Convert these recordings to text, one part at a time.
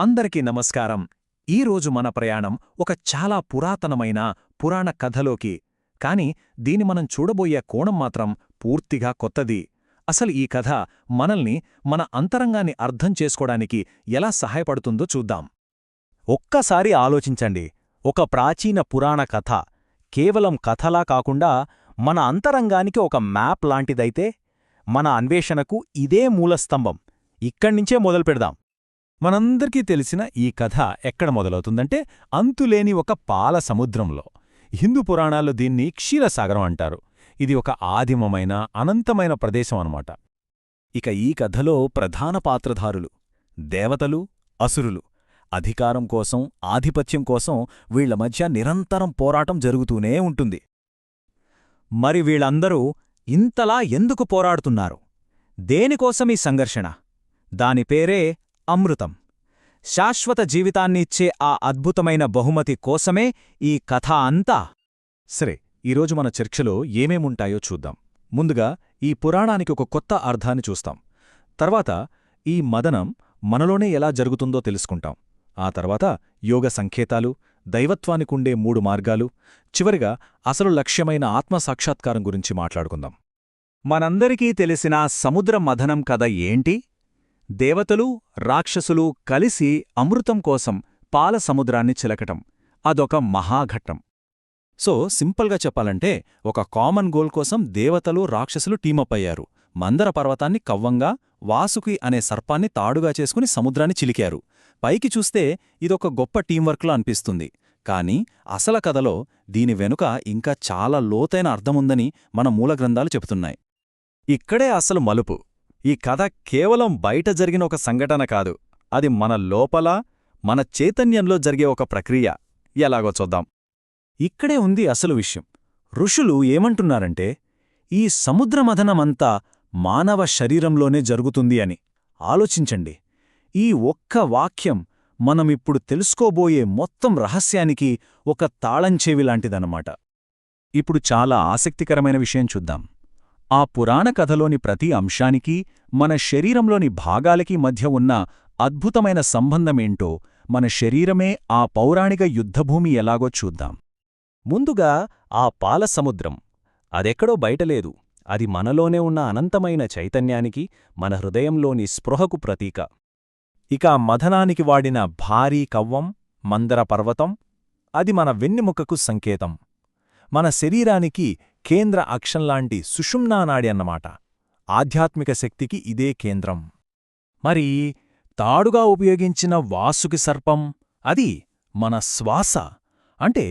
అందరికీ నమస్కారం. ఈరోజు మన ప్రయాణం ఒక చాలా పురాతనమైన పురాణ కథలోకి. కాని దీని మనం చూడబోయే కోణం మాత్రం పూర్తిగా కొత్తది. అసలు ఈ కథ మనల్ని మన అంతరంగాన్ని అర్థం చేసుకోవడానికి ఎలా సహాయపడుతుందో చూద్దాం. ఒక్కసారి ఆలోచించండి. ఒక ప్రాచీన పురాణ కథ కేవలం కథలా కాకుండా మన అంతరంగానికి ఒక మ్యాప్ లాంటిదైతే, మన అన్వేషణకు ఇదే మూలస్తంభం. ఇక్కడ్నించే మొదలుపెడదాం. మనందరికీ తెలిసిన ఈ కథ ఎక్కడ మొదలవుతుందంటే, అంతులేని ఒక పాల సముద్రంలో. హిందూ పురాణాల్లో దీన్ని క్షీరసాగరం అంటారు. ఇది ఒక ఆదిమమైన అనంతమైన ప్రదేశం అన్నమాట. ఇక ఈ కథలో ప్రధాన పాత్రధారులు దేవతలు, అసురులు. అధికారం కోసం, ఆధిపత్యం కోసం వీళ్ల మధ్య నిరంతరం పోరాటం జరుగుతూనే ఉంటుంది. మరి వీళ్ళందరూ ఇంతలా ఎందుకు పోరాడుతున్నారు? దేనికోసమీ సంఘర్షణ? దాని పేరే అమృతం. శాశ్వత జీవితాన్ని ఇచ్చే ఆ అద్భుతమైన బహుమతి కోసమే ఈ కథ అంతా. సరే, ఈరోజు మన చర్చలో ఏమేముంటాయో చూద్దాం. ముందుగా ఈ పురాణానికి ఒక కొత్త అర్థాన్ని చూస్తాం. తర్వాత ఈ మదనం మనలోనే ఎలా జరుగుతుందో తెలుసుకుంటాం. ఆ తర్వాత యోగ సంకేతాలు, దైవత్వానికుండే 3 మార్గాలు, చివరిగా అసలు లక్ష్యమైన ఆత్మసాక్షాత్కారం గురించి మాట్లాడుకుందాం. మనందరికీ తెలిసిన సముద్ర మథనం కథ ఏంటి? దేవతలు, రాక్షసులు కలిసి అమృతం కోసం పాల సముద్రాన్ని చిలకటం. అదొక మహాఘట్టం. సో సింపుల్గా చెప్పాలంటే, ఒక కామన్ గోల్ కోసం దేవతలు, రాక్షసులు టీమప్ అయ్యారు. మందర పర్వతాన్ని కవ్వంగా, వాసుకి అనే సర్పాన్ని తాడుగా చేసుకుని సముద్రాన్ని చిలికారు. పైకి చూస్తే ఇదొక గొప్ప టీంవర్క్లా అనిపిస్తుంది. కాని అసల కథలో దీని వెనుక ఇంకా చాలా లోతైన అర్థముందని మన మూలగ్రంథాలు చెబుతున్నాయి. ఇక్కడే అసలు మలుపు. ఈ కథ కేవలం బయట జరిగిన ఒక సంఘటన కాదు. అది మన లోపల, మన చైతన్యంలో జరిగే ఒక ప్రక్రియ. ఎలాగో చూద్దాం. ఇక్కడే ఉంది అసలు విషయం. ఋషులు ఏమంటున్నారంటే, ఈ సముద్రమథనమంతా మానవ శరీరంలోనే జరుగుతుంది అని. ఆలోచించండి. ఈ ఒక్క వాక్యం మనమిప్పుడు తెలుసుకోబోయే మొత్తం రహస్యానికి ఒక తాళంచెవిలాంటిదన్నమాట. ఇప్పుడు చాలా ఆసక్తికరమైన విషయం చూద్దాం. ఆ పురాణ కథలోని ప్రతి అంశానికి, మన శరీరంలోని భాగాలకి మధ్య ఉన్న అద్భుతమైన సంబంధమేంటో, మన శరీరమే ఆ పౌరాణిక యుద్ధభూమి ఎలాగో చూద్దాం. ముందుగా ఆ పాల సముద్రం. అదెక్కడో బయటలేదు. అది మనలోనే ఉన్న అనంతమైన చైతన్యానికి, మన హృదయంలోని స్పృహకు ప్రతీక. ఇక మథనానికి వాడిన భారీ కవ్వం, మందర పర్వతం, అది మన వెన్నెముకకు సంకేతం. మన శరీరానికి కేంద్ర అక్షంలాంటి సుషుమ్నానాడి అన్నమాట. ఆధ్యాత్మిక శక్తికి ఇదే కేంద్రం. మరి తాడుగా ఉపయోగించిన వాసుకి సర్పం, అది మన శ్వాస, అంటే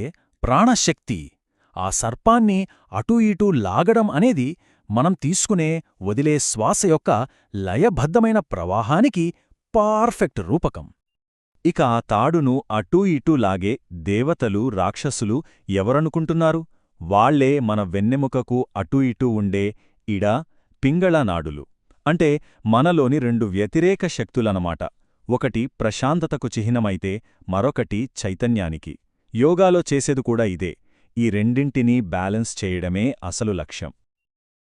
ప్రాణశక్తి. ఆ సర్పాన్ని అటూ ఇటూ లాగడం అనేది మనం తీసుకునే, వదిలే శ్వాస యొక్క లయబద్ధమైన ప్రవాహానికి పర్ఫెక్ట్ రూపకం. ఇక ఆ తాడును అటూ ఇటూ లాగే దేవతలు, రాక్షసులు ఎవరనుకుంటున్నారు? వాళ్లే మన వెన్నెముకకు అటూ ఇటూ ఉండే ఇడ, పింగళ నాడులు. అంటే మనలోని 2 వ్యతిరేక శక్తులనమాట. ఒకటి ప్రశాంతతకు చిహ్నమైతే, మరొకటి చైతన్యానికి. యోగాలో చేసేది కూడా ఇదే. ఈ రెండింటినీ బ్యాలెన్స్ చేయడమే అసలు లక్ష్యం.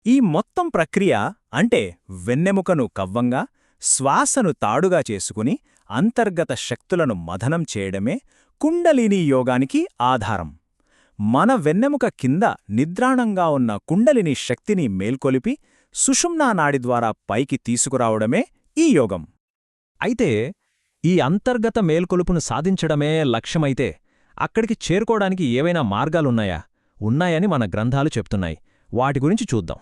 ఈ మొత్తం ప్రక్రియ అంటే వెన్నెముకను కవ్వంగా, శ్వాసను తాడుగా చేసుకుని అంతర్గత శక్తులను మథనం చేయడమే కుండలినీ యోగానికి ఆధారం. మన వెన్నెముక కింద నిద్రాణంగా ఉన్న కుండలిని శక్తిని మేల్కొలిపి సుషుమ్నా నాడి ద్వారా పైకి తీసుకురావడమే ఈ యోగం. అయితే ఈ అంతర్గత మేల్కొలుపును సాధించడమే లక్ష్యమైతే, అక్కడికి చేరుకోవడానికి ఏవైనా మార్గాలున్నాయా? ఉన్నాయని మన గ్రంథాలు చెప్తున్నాయి. వాటి గురించి చూద్దాం.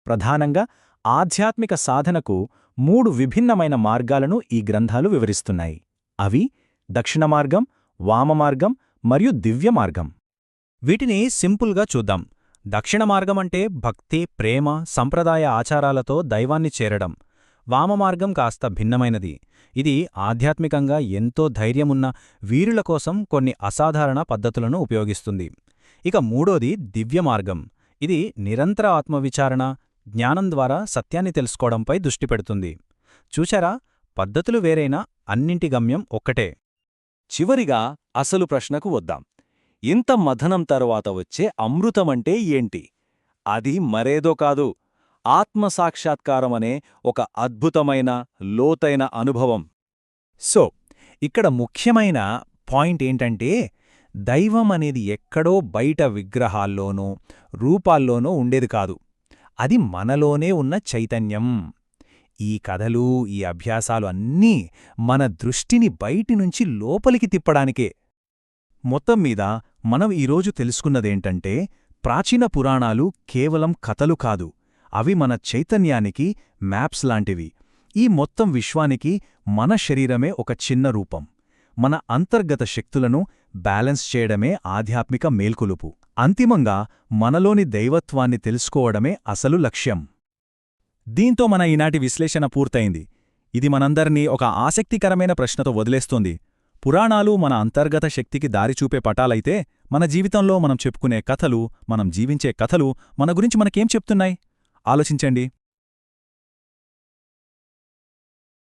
ప్రధానంగా ఆధ్యాత్మిక సాధనకు 3 విభిన్నమైన మార్గాలను ఈ గ్రంథాలు వివరిస్తున్నాయి. అవి దక్షిణమార్గం, వామమార్గం మరియు దివ్యమార్గం. వీటిని సింపుల్గా చూద్దాం. దక్షిణమార్గమంటే భక్తి, ప్రేమ, సంప్రదాయ ఆచారాలతో దైవాన్ని చేరడం. వామమార్గం కాస్త భిన్నమైనది. ఇది ఆధ్యాత్మికంగా ఎంతో ధైర్యమున్న వీరుల కోసం కొన్ని అసాధారణ పద్ధతులను ఉపయోగిస్తుంది. ఇక మూడోది దివ్యమార్గం. ఇది నిరంతర ఆత్మవిచారణ, జ్ఞానం ద్వారా సత్యాన్ని తెలుసుకోవడంపై దృష్టి పెడుతుంది. చూచారా, పద్ధతులు వేరైనా అన్నింటి గమ్యం ఒక్కటే. చివరిగా అసలు ప్రశ్నకు వద్దాం. ఇంత మథనం తరువాత వచ్చే అమృతమంటే ఏంటి? అది మరేదో కాదు, ఆత్మసాక్షాత్కారమనే ఒక అద్భుతమైన, లోతైన అనుభవం. సో ఇక్కడ ముఖ్యమైన పాయింట్ ఏంటంటే దైవం అనేది ఎక్కడో బయట విగ్రహాల్లోనో రూపాల్లోనో ఉండేది కాదు. అది మనలోనే ఉన్న చైతన్యం. ఈ కథలు, ఈ అభ్యాసాలు అన్నీ మన దృష్టిని బయటినుంచి లోపలికి తిప్పడానికే. మొత్తం మీద మనం ఈరోజు తెలుసుకున్నదేంటంటే, ప్రాచీన పురాణాలు కేవలం కథలు కాదు, అవి మన చైతన్యానికి మ్యాప్స్ లాంటివి. ఈ మొత్తం విశ్వానికి మన శరీరమే ఒక చిన్న రూపం. మన అంతర్గత శక్తులను బ్యాలెన్స్ చేయడమే ఆధ్యాత్మిక మేల్కొలుపు. అంతిమంగా మనలోని దైవత్వాన్ని తెలుసుకోవడమే అసలు లక్ష్యం. దీంతో మన ఈనాటి విశ్లేషణ పూర్తయింది. ఇది మనందరినీ ఒక ఆసక్తికరమైన ప్రశ్నతో వదిలేస్తోంది. పురాణాలు మన అంతర్గత శక్తికి దారిచూపే పటాలైతే, మన జీవితంలో మనం చెప్పుకునే కథలు, మనం జీవించే కథలు మన గురించి మనకేం చెప్తున్నాయి? ఆలోచించండి.